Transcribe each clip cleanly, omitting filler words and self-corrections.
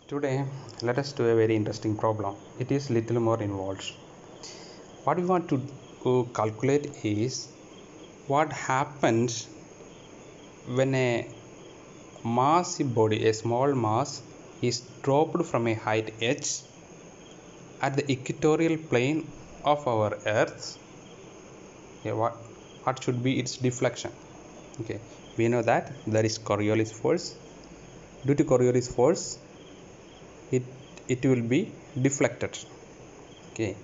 Today, let us do a very interesting problem. It is little more involved. What we want to calculate is what happens when a mass body, a small mass, is dropped from a height h at the equatorial plane of our Earth. Okay, what should be its deflection? Okay, we know that there is Coriolis force. Due to Coriolis force, it will be deflected. Okay,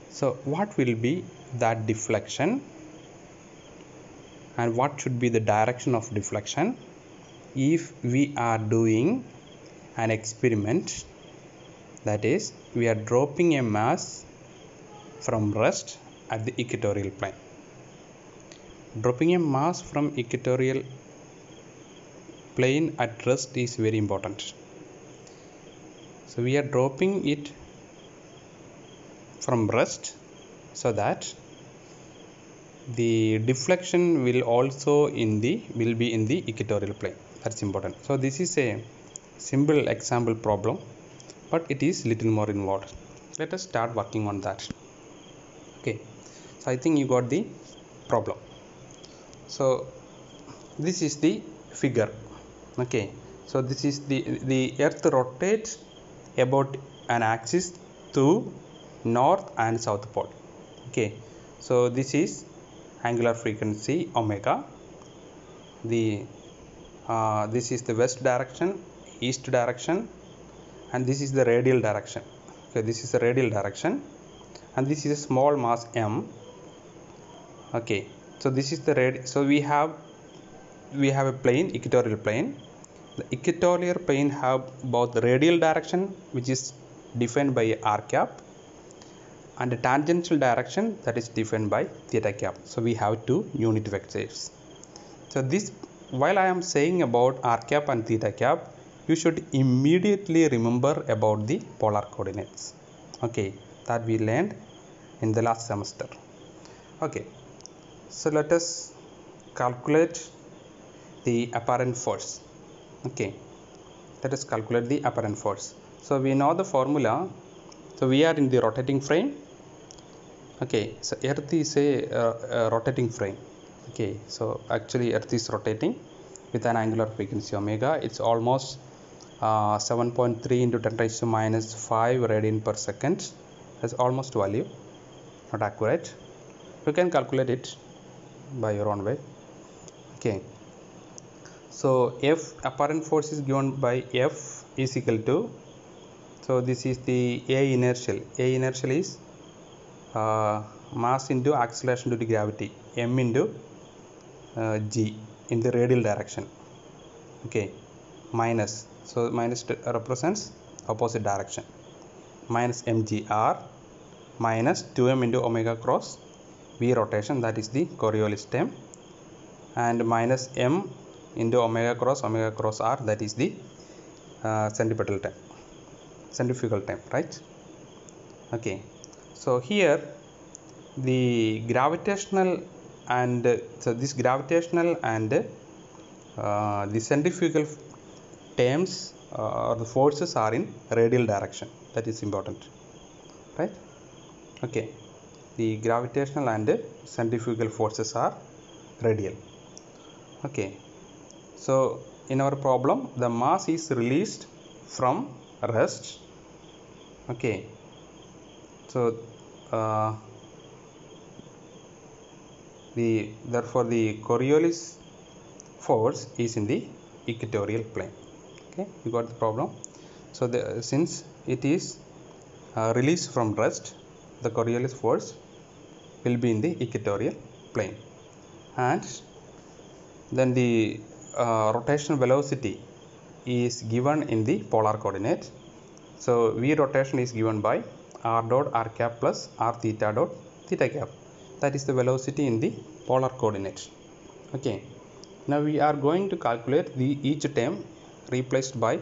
so what will be that deflection and what should be the direction of deflection if we are doing an experiment, that is we are dropping a mass from rest at the equatorial plane. Dropping a mass from equatorial plane at rest is very important. So we are dropping it from rest so that the deflection will be in the equatorial plane. That's important. So this is a simple example problem, but it is little more involved. Let us start working on that. Okay, so I think you got the problem. So this is the figure. Okay, so this is the earth rotates about an axis to north and south pole. Okay, so this is angular frequency omega. This is the west direction, east direction, and this is the radial direction. Okay, this is the radial direction, and this is a small mass m. Okay, so this is the so we have a plane, equatorial plane. The equatorial plane have both the radial direction, which is defined by r cap, and the tangential direction, that is defined by theta cap. So we have two unit vectors. So this, while I am saying about r cap and theta cap, you should immediately remember about the polar coordinates. Okay, that we learned in the last semester. Okay, so let us calculate the apparent force. Okay, let us calculate the apparent force. So we know the formula. So we are in the rotating frame. Okay, so earth is a rotating frame. Okay, so actually earth is rotating with an angular frequency omega. It's almost 7.3 into 10 raised to minus 5 radian per second. That's almost value, not accurate. You can calculate it by your own way. Okay, so F apparent force is given by F is equal to, so this is the A inertial. A inertial is mass into acceleration due to gravity, m into g in the radial direction. Okay, minus, so minus represents opposite direction, minus mgr minus 2m into omega cross v rotation, that is the Coriolis term, and minus m into omega cross r, that is the centripetal term, centrifugal term, right? Okay, so here the gravitational and so this gravitational and the centrifugal terms or the forces are in radial direction. That is important, right? Okay, the gravitational and centrifugal forces are radial. Okay, so in our problem the mass is released from rest. Okay, so therefore the Coriolis force is in the equatorial plane. Okay, you got the problem. So since it is released from rest, the Coriolis force will be in the equatorial plane, and then the rotational velocity is given in the polar coordinate. So v rotation is given by r dot r cap plus r theta dot theta cap. That is the velocity in the polar coordinate. Okay, now we are going to calculate each term replaced by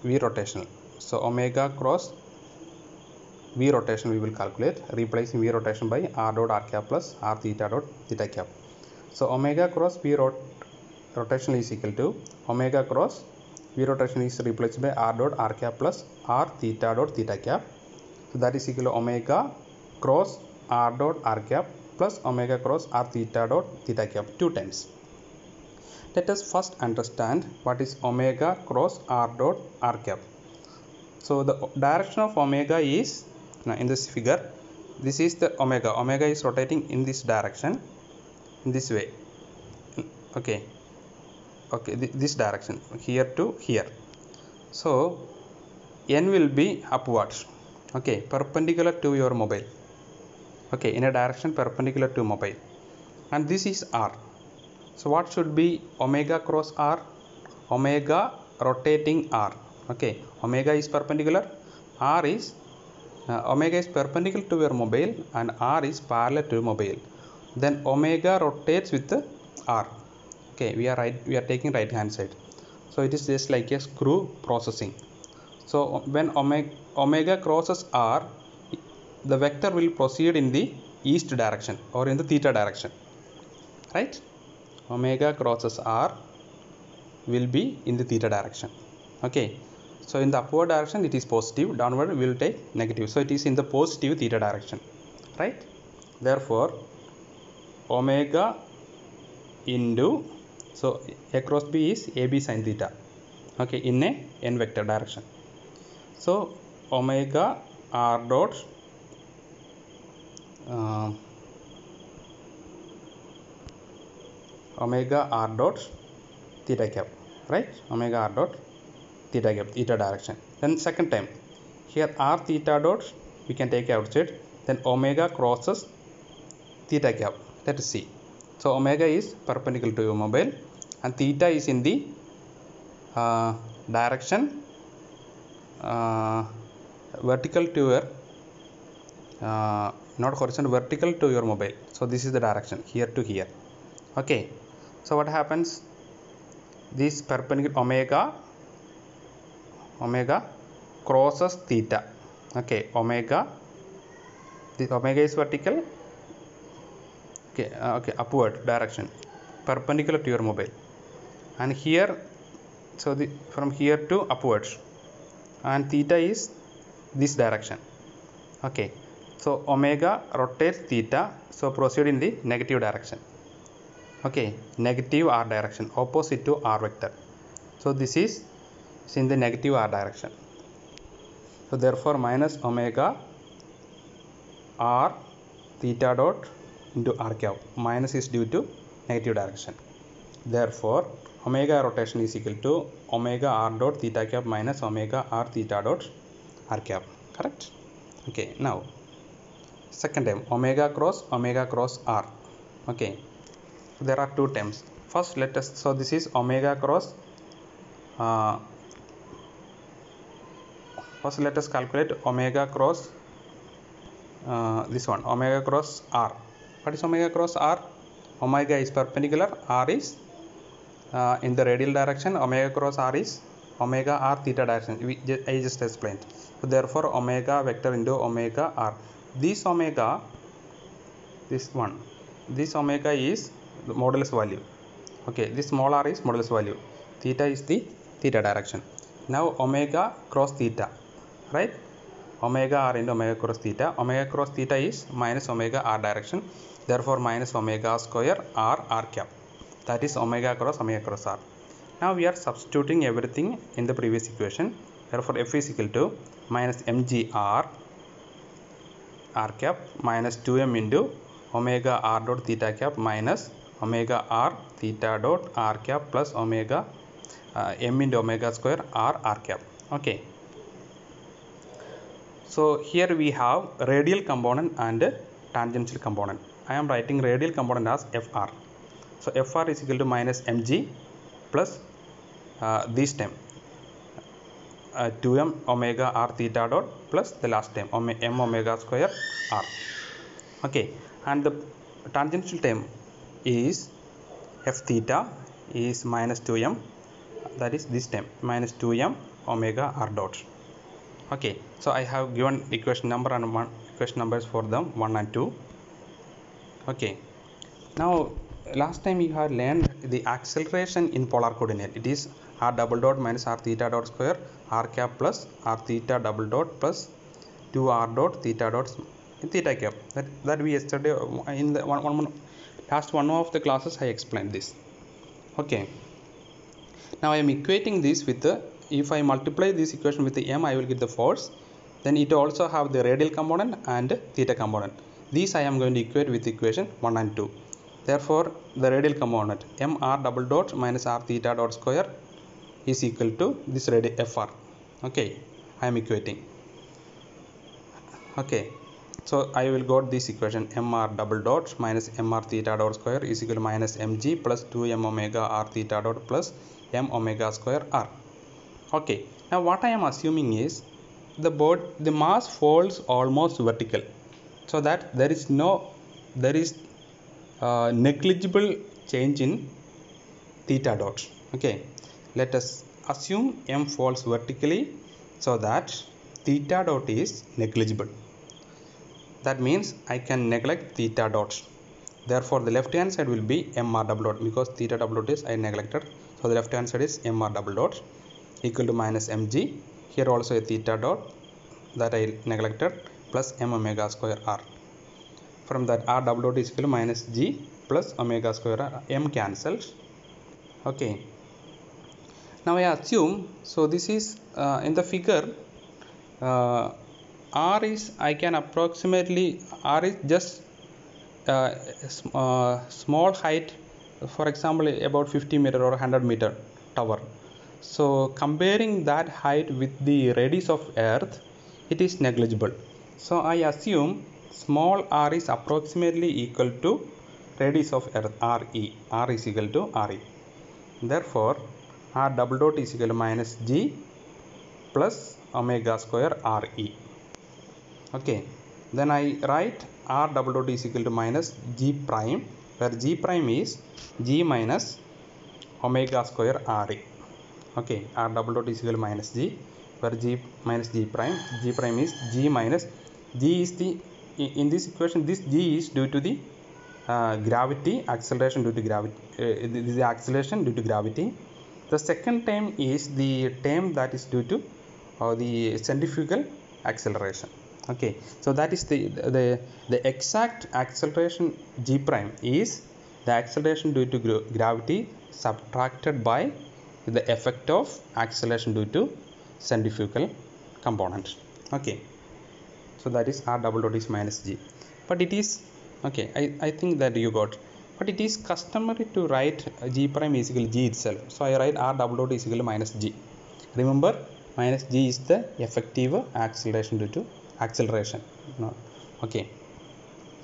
v rotational. So omega cross v rotation we will calculate, replacing v rotation by r dot r cap plus r theta dot theta cap. So omega cross v rotation is equal to omega cross V rotation is replaced by r dot r cap plus r theta dot theta cap. So that is equal to omega cross r dot r cap plus omega cross r theta dot theta cap 2 times. Let us first understand what is omega cross r dot r cap. So the direction of omega is, now in this figure, this is the omega. Omega is rotating in this direction, in this way. Okay, this direction, here to here. So n will be upwards. Okay, perpendicular to your mobile. Okay, in a direction perpendicular to mobile, and this is r. So what should be omega cross r? Omega rotating r. Okay, omega is perpendicular, r is omega is perpendicular to your mobile and r is parallel to mobile. Then omega rotates with the r. Okay, we are taking right hand side. So it is just like a screw processing. So when omega crosses r, the vector will proceed in the east direction or in the theta direction, right? Omega crosses r will be in the theta direction. Okay, so in the upward direction it is positive, downward we will take negative. So it is in the positive theta direction, right? Therefore omega into, so a cross b is ab sin theta, okay, in a n vector direction. So omega r dot omega r dot theta cap, right? Omega r dot theta cap, theta direction. Then second time, here r theta dot we can take outside, then omega crosses theta cap. Let us see. So omega is perpendicular to your mobile and theta is in the direction vertical to your not horizontal, vertical to your mobile. So this is the direction, here to here. Okay, so what happens? This perpendicular omega crosses theta. Okay, this omega is vertical. Okay, upward direction, perpendicular to your mobile, and here, so from here to upwards, and theta is this direction. Okay, so omega rotates theta, so proceed in the negative direction. Okay, negative r direction, opposite to r vector. So this is in the negative r direction. So therefore minus omega r theta dot into r cap, minus is due to negative direction. Therefore omega rotation is equal to omega r dot theta cap minus omega r theta dot r cap, correct? Okay, now second time, omega cross r. Okay, there are two terms. First let us, so this is omega cross first let us calculate omega cross this one, omega cross r. What is omega cross r? Omega is perpendicular, r is in the radial direction, omega cross r is omega r theta direction. I just explained. So therefore omega vector into omega r. This omega, this one, this omega is the modulus value. Okay, this small r is modulus value. Theta is the theta direction. Now omega cross theta, right? Omega r into omega cross theta. Omega cross theta is minus omega r direction. Therefore minus omega square r cap. That is omega cross r. Now we are substituting everything in the previous equation. Therefore f is equal to minus mg r cap minus 2m into omega r dot theta cap minus omega r theta dot r cap plus omega m into omega square r cap. Okay, so here we have radial component and tangential component. I am writing radial component as fr. So fr is equal to minus mg plus this term 2m omega r theta dot plus the last term m omega square r. Okay, and the tangential term is f theta is minus 2m, that is this term minus 2m omega r dot. Okay, so I have given equation number and equation numbers for them 1 and 2. Okay, now last time you have learned the acceleration in polar coordinate. It is r double dot minus r theta dot square r cap plus r theta double dot plus 2 r dot theta dot theta cap. That we yesterday in the last one of the classes I explained this. Okay, now I am equating this with the, if I multiply this equation with the m, I will get the force. Then it also have the radial component and theta component. These I am going to equate with equation 1 and 2. Therefore the radial component m r double dot minus r theta dot square is equal to this radial fr. Okay, I am equating. Okay, so I will got this equation mr double dot minus mr theta dot square is equal to minus mg plus 2m omega r theta dot plus m omega square r. Okay, now what I am assuming is the mass falls almost vertical, so that there is negligible change in theta dot. Okay, let us assume m falls vertically so that theta dot is negligible. That means I can neglect theta dot. Therefore the left hand side will be mr double dot, because theta double dot is I neglected, so the left hand side is mr double dot equal to minus mg, here also a theta dot that I neglected, plus m omega square r. From that r double dot is equal to minus g plus omega square r, m cancelled. Okay, now I assume, so this is in the figure r is, I can approximately, r is just small height, for example about 50 meter or 100 meter tower. So comparing that height with the radius of earth, it is negligible. So I assume small r is approximately equal to radius of earth re. R is equal to re. Therefore r double dot is equal to minus g plus omega square re. Okay, then I write r double dot is equal to minus g prime, where g prime is g minus omega square re. Okay, r double dot is equal to minus g, where g minus g prime is g minus, g is the, in this equation this g is due to the gravity, acceleration due to gravity, the acceleration due to gravity. The second term is the term that is due to the centrifugal acceleration. Okay, so that is the exact acceleration g prime is the acceleration due to gravity subtracted by the effect of acceleration due to centrifugal component. Okay, so that is r double dot is minus g, but it is, okay, I think that you got, but it is customary to write g prime is equal to g itself, so I write r double dot is equal to minus g. Remember, minus g is the effective acceleration due to acceleration. No. Okay,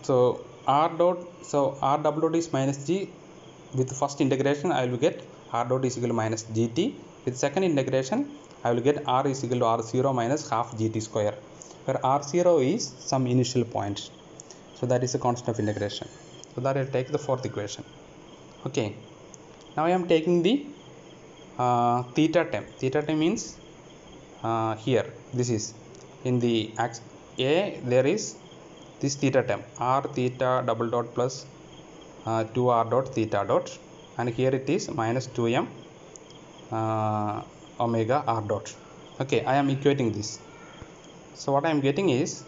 so r double dot is minus g. With first integration I will get r dot is equal to minus gt. With second integration I will get r is equal to r0 minus half gt square, where r0 is some initial point, so that is a constant of integration. So that I will take the fourth equation. Okay, now I am taking the theta term. Theta term means here this is in the a, there is this theta term r theta double dot plus 2r dot theta dot, and here it is minus 2m omega r dot. Okay, I am equating this. So what I am getting is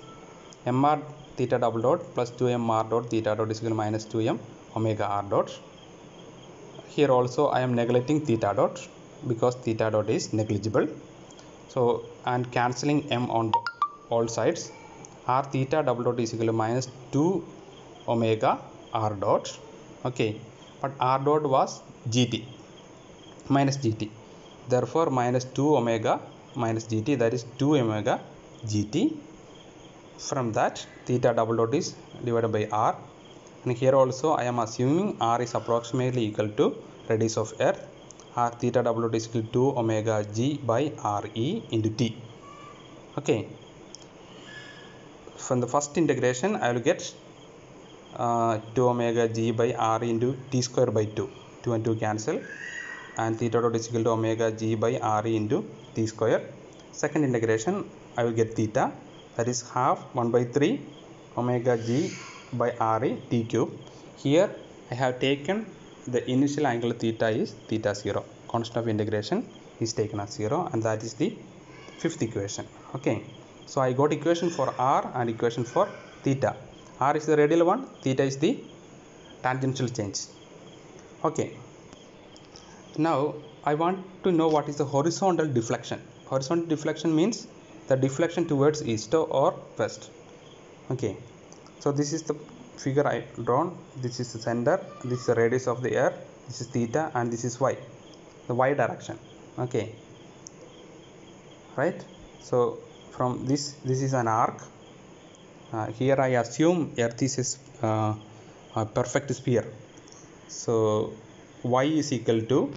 mr theta double dot plus 2m r dot theta dot is equal to minus 2m omega r dot. Here also I am neglecting theta dot because theta dot is negligible. So and cancelling m on all sides, r theta double dot is equal to minus 2 omega r dot. Okay, but r dot was gt minus gt, therefore minus 2 omega minus gt, that is 2 omega gt. From that theta double dot is divided by r, and here also I am assuming r is approximately equal to radius of earth. R theta double dot is equal to 2 omega g by re into t. Okay, from the first integration I will get 2 omega g by r into t square by 2, 2 and 2 cancel, and theta dot is equal to omega g by re into t square. Second integration I will get theta, that is half 1 by 3 omega g by re t cube. Here I have taken the initial angle theta is theta 0. constant of integration is taken as 0, and that is the fifth equation. Okay, so I got equation for r and equation for theta. R is the radial one, theta is the tangential change. Okay, now I want to know what is the horizontal deflection. Horizontal deflection means the deflection towards east or west. Okay, so this is the figure I drawn. This is the center, this is the radius of the earth, this is theta, and this is y, the y direction. Okay, right? So from this is an arc. Here I assume earth is a perfect sphere. So y is equal to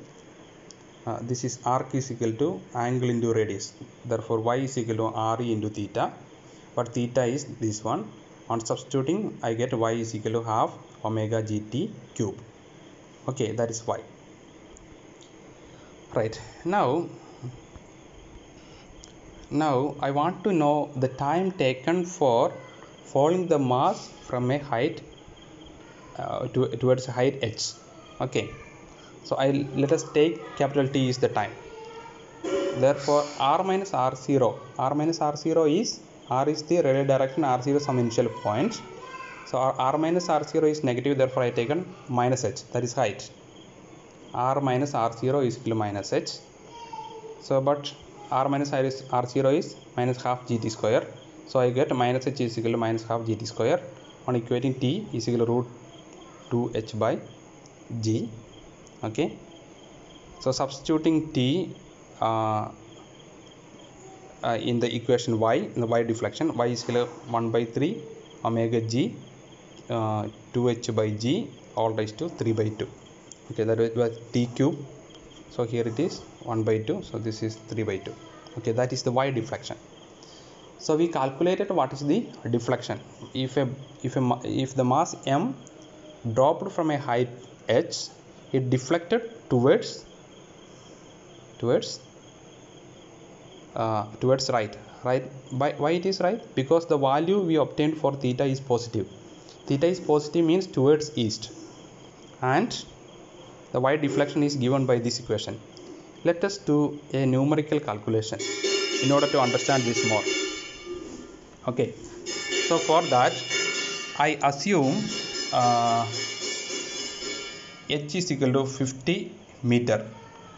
this is arc is equal to angle into radius. Therefore y is equal to re into theta, but theta is this one. On substituting, I get y is equal to half omega gt cube. Okay, that is y. Right, now I want to know the time taken for falling the mass from a height towards a height h. Okay, so let us take capital T is the time. Therefore r minus r0 is r is the radial direction, r0 some initial points. So r minus r0 is negative, therefore I taken minus h, that is height. R minus r0 is equal to minus h. So but r minus r0 is minus half gt square. So I get minus h is equal to minus half gt square. On equating t is equal to root 2h by g. Okay, so substituting t in the equation y, in the y deflection, y is equal to 1 by 3 omega g 2h by g all raised to 3 by 2. Okay, that was t cube. So here it is 1 by 2, so this is 3 by 2. Okay, that is the y deflection. So we calculated what is the deflection. If the mass m dropped from a height h, it deflected towards right. Why it is right? Because the value we obtained for theta is positive. Theta is positive means towards east, and the y deflection is given by this equation. Let us do a numerical calculation in order to understand this more. Okay, so for that I assume h is equal to 50 meter,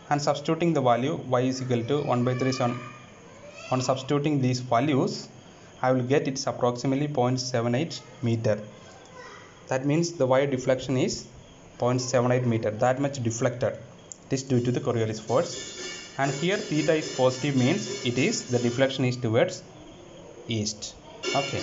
and substituting the value y is equal to 1 by 3. On substituting these values, I will get it's approximately 0.78 meter. That means the y deflection is 0.78 meter, that much deflected. It is due to the Coriolis force, and here theta is positive means it is the deflection is towards east. Okay.